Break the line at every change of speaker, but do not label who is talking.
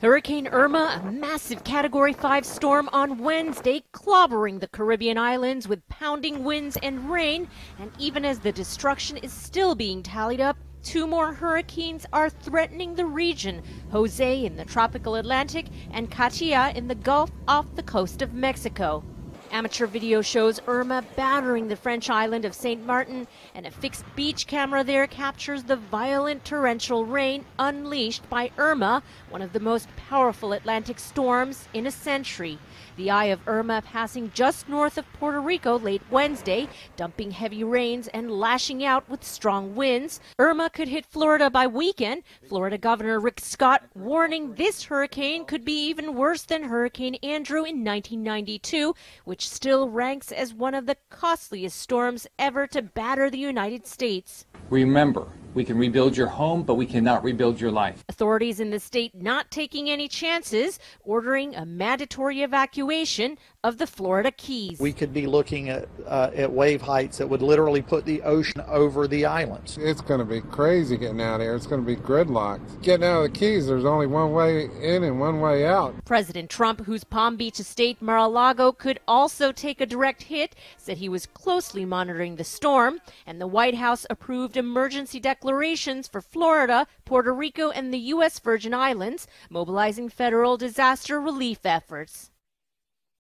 Hurricane Irma, a massive Category 5 storm on Wednesday, clobbering the Caribbean islands with pounding winds and rain. And even as the destruction is still being tallied up, two more hurricanes are threatening the region. Jose in the tropical Atlantic and Katia in the Gulf off the coast of Mexico. Amateur video shows Irma battering the French island of St. Martin, and a fixed beach camera there captures the violent torrential rain unleashed by Irma, one of the most powerful Atlantic storms in a century. The eye of Irma passing just north of Puerto Rico late Wednesday, dumping heavy rains and lashing out with strong winds. Irma could hit Florida by weekend. Florida Governor Rick Scott warning this hurricane could be even worse than Hurricane Andrew in 1992, which still ranks as one of the costliest storms ever to batter the United States.
Remember, we can rebuild your home, but we cannot rebuild your life.
Authorities in the state not taking any chances, ordering a mandatory evacuation of the Florida Keys.
We could be looking at wave heights that would literally put the ocean over the islands.
It's going to be crazy getting out here. It's going to be gridlocked. Getting out of the Keys, there's only one way in and one way out.
President Trump, whose Palm Beach estate Mar-a-Lago could also take a direct hit, said he was closely monitoring the storm, and the White House approved emergency declarations for Florida, Puerto Rico, and the U.S. Virgin Islands, mobilizing federal disaster relief efforts.